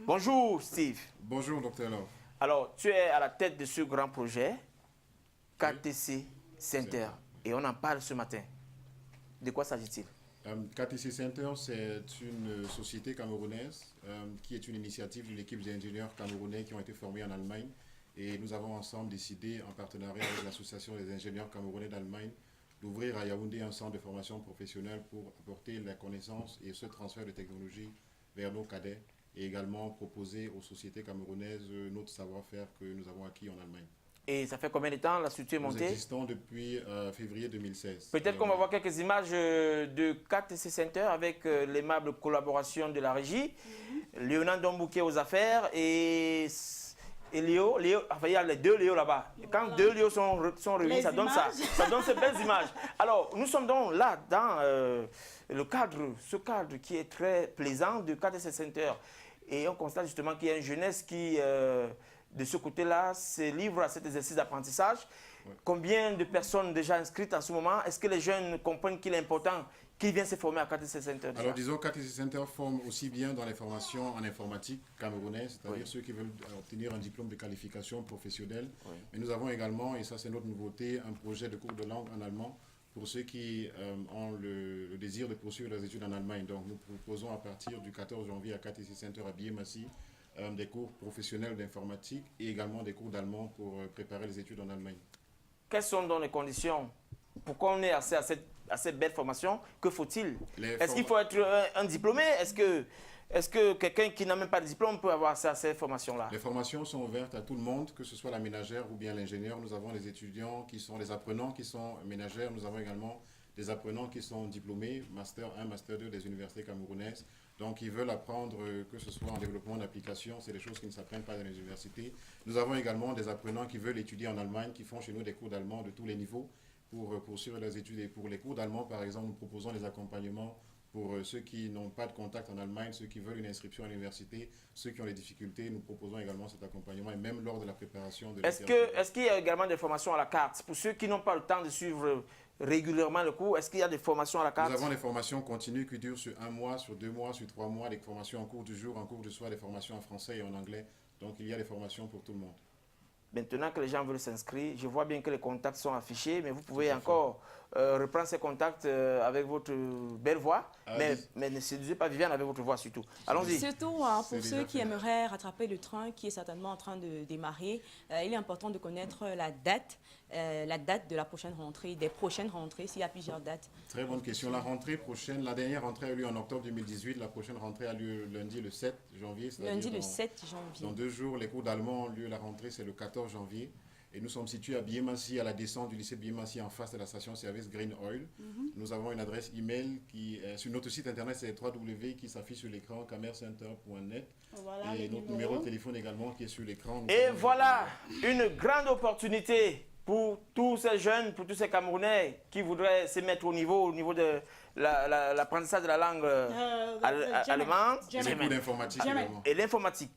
Bonjour Steve. Bonjour Dr. Love. Alors, tu es à la tête de ce grand projet, KTC Center, et on en parle ce matin. De quoi s'agit-il? KTC Center, c'est une société camerounaise qui est une initiative d'une équipe d'ingénieurs camerounais qui ont été formés en Allemagne. Et nous avons ensemble décidé, en partenariat avec l'Association des ingénieurs camerounais d'Allemagne, d'ouvrir à Yaoundé un centre de formation professionnelle pour apporter la connaissance et ce transfert de technologie vers nos cadets et également proposer aux sociétés camerounaises notre savoir-faire que nous avons acquis en Allemagne. Et ça fait combien de temps la structure est montée? Nous existons depuis février 2016. Peut-être qu'on va voir quelques images de KTC Center avec l'aimable collaboration de la régie, Léonard Dombouquet aux affaires et Léo, enfin il y a les deux Léo là-bas. Quand deux Léo sont réunis, ça donne ces belles images. Alors, nous sommes donc là dans le cadre, ce cadre qui est très plaisant de KTC Center. Et on constate justement qu'il y a une jeunesse qui, de ce côté-là, se livre à cet exercice d'apprentissage. Ouais. Combien de personnes déjà inscrites en ce moment? Est-ce que les jeunes comprennent qu'il est important qu'ils viennent se former à KTC Center déjà? Alors disons, KTC Center forme aussi bien dans les formations en informatique camerounaise, c'est-à-dire ceux qui veulent obtenir un diplôme de qualification professionnelle. Oui. Mais nous avons également, et ça c'est notre nouveauté, un projet de cours de langue en allemand pour ceux qui ont le désir de poursuivre leurs études en Allemagne. Donc nous proposons à partir du 14 janvier à KTC Center à Biémassi des cours professionnels d'informatique et également des cours d'allemand pour préparer les études en Allemagne. Quelles sont donc les conditions pour qu'on ait accès à cette belle formation? Que faut-il? Est-ce qu'il faut être un diplômé? Est-ce que quelqu'un qui n'a même pas de diplôme peut avoir accès à ces formations-là? Les formations sont ouvertes à tout le monde, que ce soit la ménagère ou bien l'ingénieur. Nous avons les étudiants qui sont les apprenants qui sont ménagères. Nous avons également des apprenants qui sont diplômés, Master 1, Master 2 des universités camerounaises. Donc, ils veulent apprendre, que ce soit en développement d'applications, c'est des choses qui ne s'apprennent pas dans les universités. Nous avons également des apprenants qui veulent étudier en Allemagne, qui font chez nous des cours d'allemand de tous les niveaux pour poursuivre leurs études. Et pour les cours d'allemand, par exemple, nous proposons des accompagnements pour ceux qui n'ont pas de contact en Allemagne, ceux qui veulent une inscription à l'université, ceux qui ont des difficultés, nous proposons également cet accompagnement et même lors de la préparation de Est-ce qu'il y a également des formations à la carte? Pour ceux qui n'ont pas le temps de suivre régulièrement le cours, est-ce qu'il y a des formations à la carte? Nous avons des formations continues qui durent sur 1 mois, sur 2 mois, sur 3 mois, des formations en cours du jour, en cours du soir, des formations en français et en anglais. Donc il y a des formations pour tout le monde. Maintenant que les gens veulent s'inscrire, je vois bien que les contacts sont affichés, mais vous pouvez encore reprendre ces contacts avec votre belle voix, mais ne séduisez pas Viviane avec votre voix surtout. Allons-y. Surtout pour ceux qui aimeraient rattraper le train qui est certainement en train de démarrer, il est important de connaître la date de la prochaine rentrée, des prochaines rentrées, s'il y a plusieurs dates. Très bonne question. La rentrée prochaine, la dernière rentrée a eu lieu en octobre 2018, la prochaine rentrée a lieu lundi le 7 janvier. Lundi le 7 janvier. Dans 2 jours, les cours d'allemand ont lieu, la rentrée c'est le 14 janvier. Et nous sommes situés à Biémassi, à la descente du lycée Biémassi, en face de la station-service Green Oil. Nous avons une adresse email qui est sur notre site internet, c'est www qui s'affiche sur l'écran, camercenter.net. Voilà, et notre numéro de téléphone également qui est sur l'écran. Et voilà une grande opportunité pour tous ces jeunes, pour tous ces Camerounais qui voudraient se mettre au niveau de l'apprentissage de la langue allemande. Et l'informatique.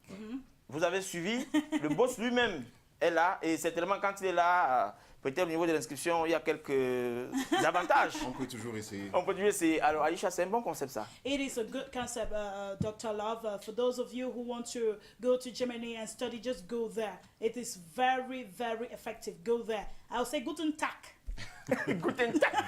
Vous avez suivi, le boss lui-même est là, et certainement quand il est là, peut-être au niveau de l'inscription, il y a quelques avantages. On peut toujours essayer. On peut toujours essayer. Alors Aïcha, c'est un bon concept ça. It is a good concept, Dr. Love. For those of you who want to go to Germany and study, just go there. It is very, very effective. Go there. I'll say guten Tag. Guten Tag.